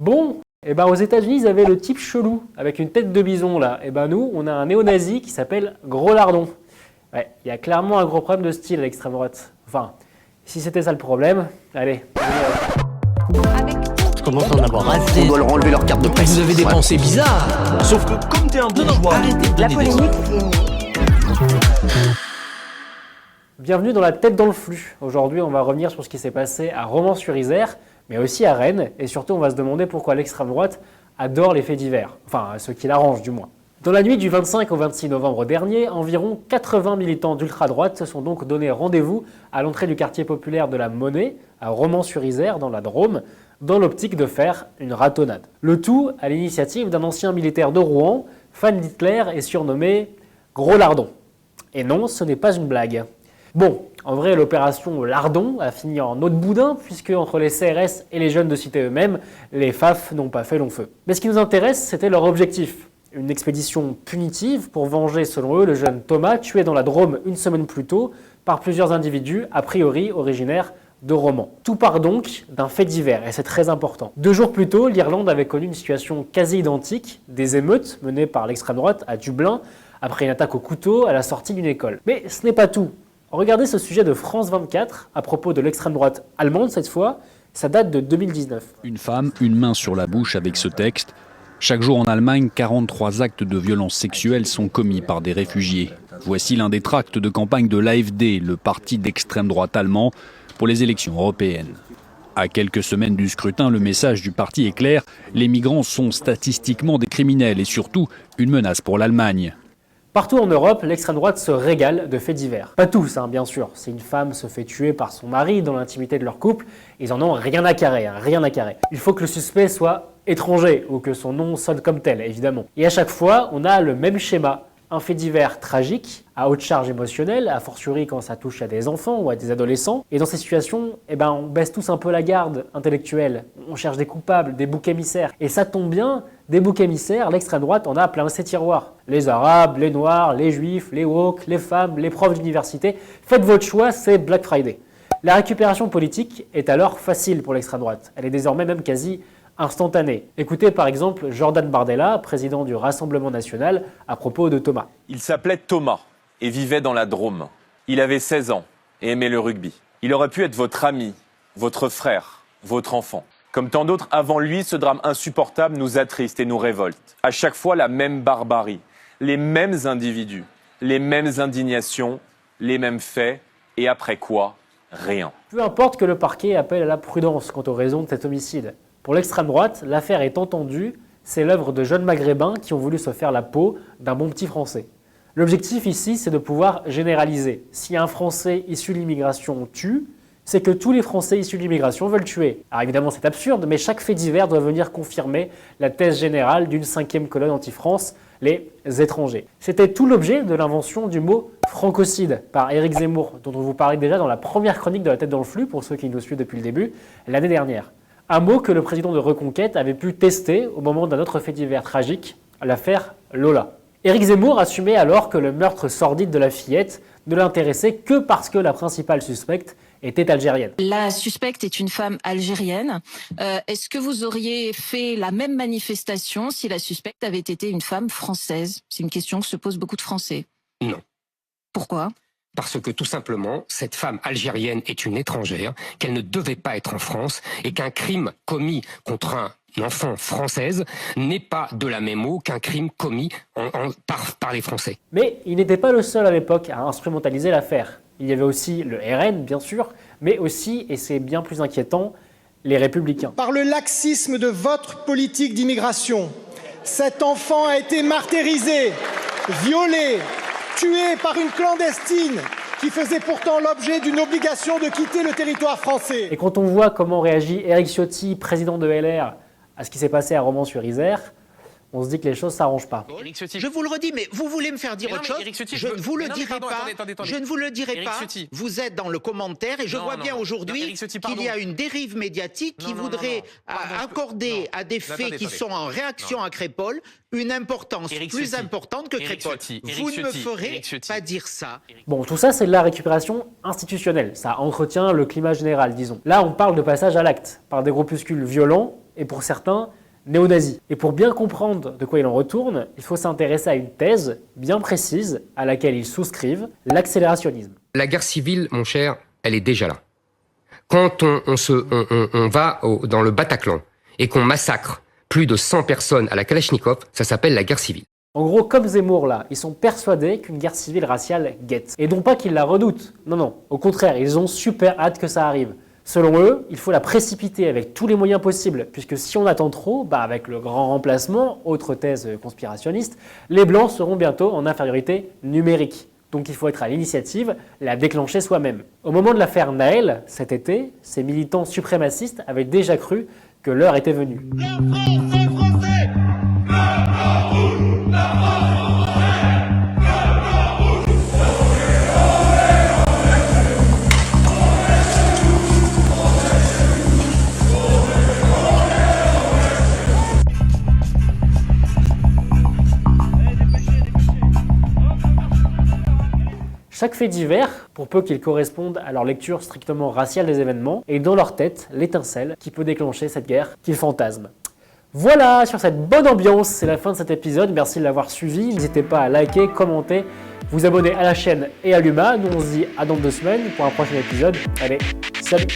Bon, aux États-Unis, ils avaient le type chelou, avec une tête de bison là. Nous, on a un néo-nazi qui s'appelle Gros Lardon. Ouais, il y a clairement un gros problème de style à l'extrême droite. Enfin, si c'était ça le problème, allez. Je commence à en avoir assez. On doit leur enlever leur carte de presse. Vous avez des pensées bizarres. Sauf que comme t'es un bourgeois... Arrêtez de donner des ordres. Bienvenue dans la tête dans le flux. Aujourd'hui, on va revenir sur ce qui s'est passé à Romans-sur-Isère, mais aussi à Rennes. Et surtout, on va se demander pourquoi l'extrême droite adore les faits divers. Enfin, ce qui l'arrange du moins. Dans la nuit du 25 au 26 novembre dernier, environ 80 militants d'ultra-droite se sont donc donné rendez-vous à l'entrée du quartier populaire de la Monnaie, à Romans-sur-Isère, dans la Drôme, dans l'optique de faire une ratonnade. Le tout à l'initiative d'un ancien militaire de Rouen, fan d'Hitler et surnommé Gros Lardon. Et non, ce n'est pas une blague. Bon, en vrai, l'opération Lardon a fini en eau de boudin, puisque entre les CRS et les jeunes de cité eux-mêmes, les FAF n'ont pas fait long feu. Mais ce qui nous intéresse, c'était leur objectif. Une expédition punitive pour venger, selon eux, le jeune Thomas, tué dans la Drôme une semaine plus tôt par plusieurs individus, a priori originaires de Romans. Tout part donc d'un fait divers, et c'est très important. 2 jours plus tôt, l'Irlande avait connu une situation quasi identique, des émeutes menées par l'extrême droite à Dublin, après une attaque au couteau à la sortie d'une école. Mais ce n'est pas tout. Regardez ce sujet de France 24, à propos de l'extrême droite allemande cette fois, ça date de 2019. Une femme, une main sur la bouche avec ce texte. Chaque jour en Allemagne, 43 actes de violence sexuelle sont commis par des réfugiés. Voici l'un des tracts de campagne de l'AfD, le parti d'extrême droite allemand, pour les élections européennes. À quelques semaines du scrutin, le message du parti est clair, les migrants sont statistiquement des criminels et surtout une menace pour l'Allemagne. Partout en Europe, l'extrême droite se régale de faits divers. Pas tous, bien sûr. Si une femme se fait tuer par son mari dans l'intimité de leur couple, ils en ont rien à carrer, rien à carrer. Il faut que le suspect soit étranger ou que son nom sonne comme tel, évidemment. Et à chaque fois, on a le même schéma. Un fait divers tragique, à haute charge émotionnelle, a fortiori quand ça touche à des enfants ou à des adolescents. Et dans ces situations, on baisse tous un peu la garde intellectuelle. On cherche des coupables, des boucs émissaires. Et ça tombe bien, des boucs émissaires, l'extrême droite en a plein ses tiroirs. Les arabes, les noirs, les juifs, les woke, les femmes, les profs d'université. Faites votre choix, c'est Black Friday. La récupération politique est alors facile pour l'extrême droite. Elle est désormais même quasi instantanée. Écoutez par exemple Jordan Bardella, président du Rassemblement national, à propos de Thomas. Il s'appelait Thomas et vivait dans la Drôme. Il avait 16 ans et aimait le rugby. Il aurait pu être votre ami, votre frère, votre enfant. Comme tant d'autres avant lui, ce drame insupportable nous attriste et nous révolte. À chaque fois, la même barbarie, les mêmes individus, les mêmes indignations, les mêmes faits, et après quoi, rien. Peu importe que le parquet appelle à la prudence quant aux raisons de cet homicide. Pour l'extrême droite, l'affaire est entendue, c'est l'œuvre de jeunes maghrébins qui ont voulu se faire la peau d'un bon petit Français. L'objectif ici, c'est de pouvoir généraliser. Si un Français issu de l'immigration tue, c'est que tous les Français issus de l'immigration veulent tuer. Alors évidemment c'est absurde, mais chaque fait divers doit venir confirmer la thèse générale d'une 5e colonne anti-France, les étrangers. C'était tout l'objet de l'invention du mot francocide par Éric Zemmour, dont on vous parlait déjà dans la première chronique de la tête dans le flux, pour ceux qui nous suivent depuis le début, l'année dernière. Un mot que le président de Reconquête avait pu tester au moment d'un autre fait divers tragique, l'affaire Lola. Éric Zemmour assumait alors que le meurtre sordide de la fillette ne l'intéressait que parce que la principale suspecte était algérienne. La suspecte est une femme algérienne. Est-ce que vous auriez fait la même manifestation si la suspecte avait été une femme française? C'est une question que se posent beaucoup de Français. Non. Pourquoi? Parce que tout simplement, cette femme algérienne est une étrangère, qu'elle ne devait pas être en France et qu'un crime commis contre un enfant française n'est pas de la même eau qu'un crime commis par les Français. Mais il n'était pas le seul à l'époque à instrumentaliser l'affaire. Il y avait aussi le RN, bien sûr, mais aussi, et c'est bien plus inquiétant, les Républicains. Par le laxisme de votre politique d'immigration, cet enfant a été martyrisé, violé, tué par une clandestine qui faisait pourtant l'objet d'une obligation de quitter le territoire français. Et quand on voit comment réagit Éric Ciotti, président de LR, à ce qui s'est passé à Romans-sur-Isère, on se dit que les choses ne s'arrangent pas. Je vous le redis, mais vous voulez me faire dire autre chose? Je ne vous le dirai pas. Je ne vous le dirai pas. Vous êtes dans le commentaire et je vois bien aujourd'hui qu'il y a une dérive médiatique qui voudrait accorder à des faits qui sont en réaction à Crépol une importance plus importante que Crépol. Vous ne me ferez pas dire ça. Bon, tout ça, c'est de la récupération institutionnelle. Ça entretient le climat général, disons. Là, on parle de passage à l'acte par des groupuscules violents et pour certains, néo-nazis. Et pour bien comprendre de quoi il en retourne, il faut s'intéresser à une thèse bien précise à laquelle ils souscrivent, l'accélérationnisme. La guerre civile, mon cher, elle est déjà là. Quand on va dans le Bataclan et qu'on massacre plus de 100 personnes à la Kalachnikov, ça s'appelle la guerre civile. En gros, comme Zemmour là, ils sont persuadés qu'une guerre civile raciale guette. Et non pas qu'ils la redoutent. Non, non. Au contraire, ils ont super hâte que ça arrive. Selon eux, il faut la précipiter avec tous les moyens possibles, puisque si on attend trop, avec le grand remplacement, autre thèse conspirationniste, les Blancs seront bientôt en infériorité numérique. Donc il faut être à l'initiative, la déclencher soi-même. Au moment de l'affaire Naël, cet été, ces militants suprémacistes avaient déjà cru que l'heure était venue. Chaque fait divers, pour peu qu'il corresponde à leur lecture strictement raciale des événements, est dans leur tête l'étincelle qui peut déclencher cette guerre qu'ils fantasment. Voilà, sur cette bonne ambiance, c'est la fin de cet épisode. Merci de l'avoir suivi. N'hésitez pas à liker, commenter, vous abonner à la chaîne et à l'UMA. Nous on se dit à dans 2 semaines pour un prochain épisode. Allez, salut!